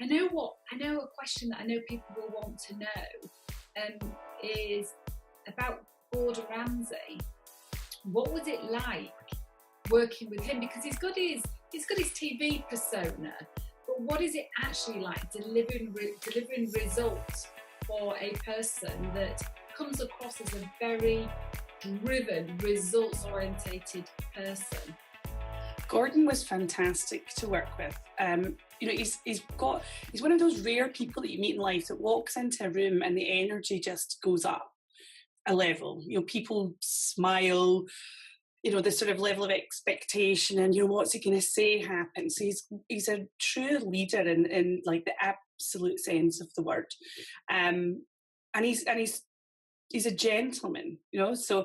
I know a question that I know people will want to know is about Gordon Ramsay. What was it like working with him? Because he's got his TV persona, but what is it actually like delivering results for a person that comes across as a very driven, results-orientated person? Gordon was fantastic to work with. He's one of those rare people that you meet in life that walks into a room and the energy just goes up a level. People smile, the sort of level of expectation and, what's he going to say happens. He's a true leader in like the absolute sense of the word. And he's a gentleman, so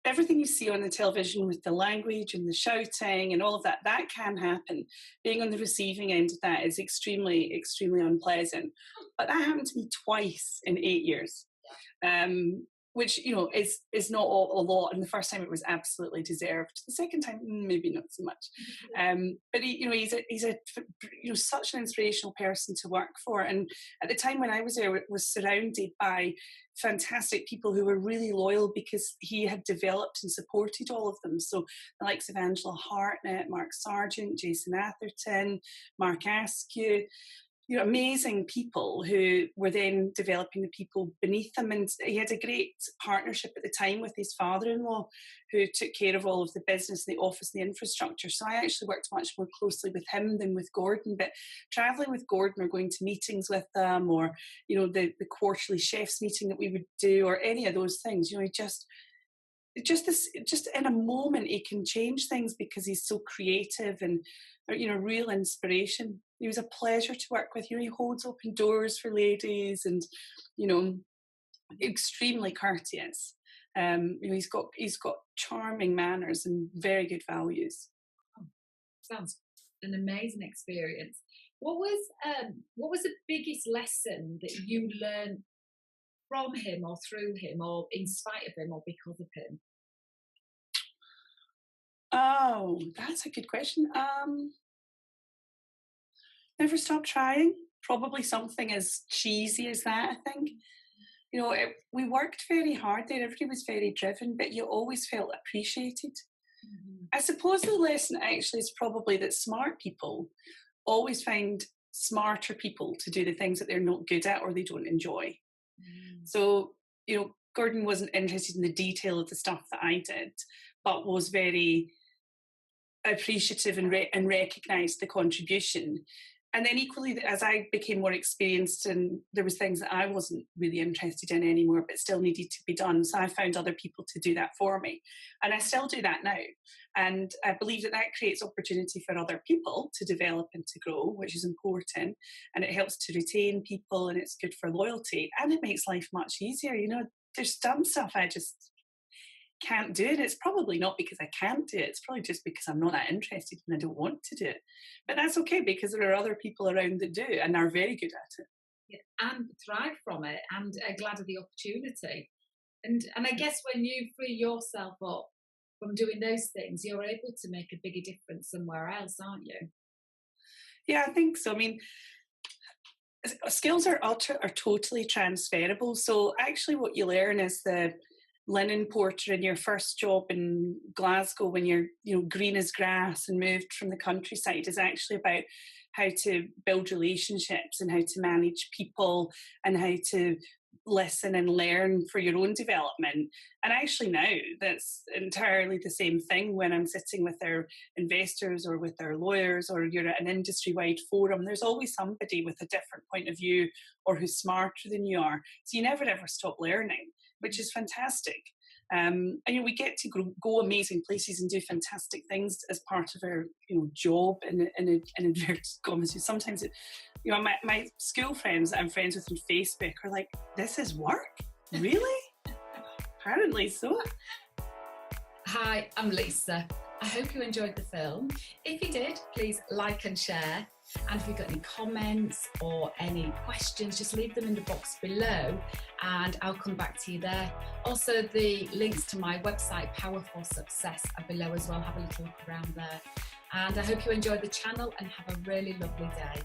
everything you see on the television with the language and the shouting and all of that can happen. Being on the receiving end of that is extremely, extremely unpleasant. But that happened to me twice in 8 years. Which, is not a lot. And the first time it was absolutely deserved. The second time, maybe not so much. But he's such an inspirational person to work for. And at the time when I was there, was surrounded by fantastic people who were really loyal because he had developed and supported all of them. So the likes of Angela Hartnett, Mark Sargent, Jason Atherton, Mark Askew, amazing people who were then developing the people beneath them. And he had a great partnership at the time with his father-in-law who took care of all of the business, the office, and the infrastructure. So I actually worked much more closely with him than with Gordon. But travelling with Gordon or going to meetings with them or, the quarterly chefs meeting that we would do or any of those things, just in a moment he can change things because he's so creative and real inspiration. He was a pleasure to work with. He holds open doors for ladies and extremely courteous. He's got charming manners and very good values. Oh, sounds an amazing experience. What was the biggest lesson that you learned from him or through him or in spite of him or because of him? Oh, that's a good question. Never stop trying. Probably something as cheesy as that, I think. We worked very hard there. Everybody was very driven, but you always felt appreciated. Mm-hmm. I suppose the lesson actually is probably that smart people always find smarter people to do the things that they're not good at or they don't enjoy. So, Gordon wasn't interested in the detail of the stuff that I did, but was very appreciative and recognised the contribution. And then equally, as I became more experienced and there was things that I wasn't really interested in anymore, but still needed to be done. So I found other people to do that for me. And I still do that now. And I believe that creates opportunity for other people to develop and to grow, which is important. And it helps to retain people and it's good for loyalty. And it makes life much easier. There's some stuff I just can't do it. It's probably not because I can't do it. It's probably just because I'm not that interested and I don't want to do it. But that's okay because there are other people around that do and are very good at it. Yeah, and thrive from it and are glad of the opportunity. And I guess when you free yourself up from doing those things, you're able to make a bigger difference somewhere else, aren't you? Yeah, I think so. I mean, skills are totally transferable. So actually what you learn is the linen porter in your first job in Glasgow when you're green as grass and moved from the countryside is actually about how to build relationships and how to manage people and how to listen and learn for your own development. And actually now that's entirely the same thing when I'm sitting with our investors or with our lawyers or you're at an industry-wide forum. There's always somebody with a different point of view or who's smarter than you are. So you never ever stop learning, which is fantastic. And we get to go amazing places and do fantastic things as part of our job in inverted commas. Sometimes my school friends that I'm friends with on Facebook are like, this is work? Really? Apparently so. Hi, I'm Lisa. I hope you enjoyed the film. If you did, please like and share. And if you've got any comments or any questions, just leave them in the box below and I'll come back to you there. Also, the links to my website, Powerful Success, are below as well. Have a little look around there. And I hope you enjoyed the channel and have a really lovely day.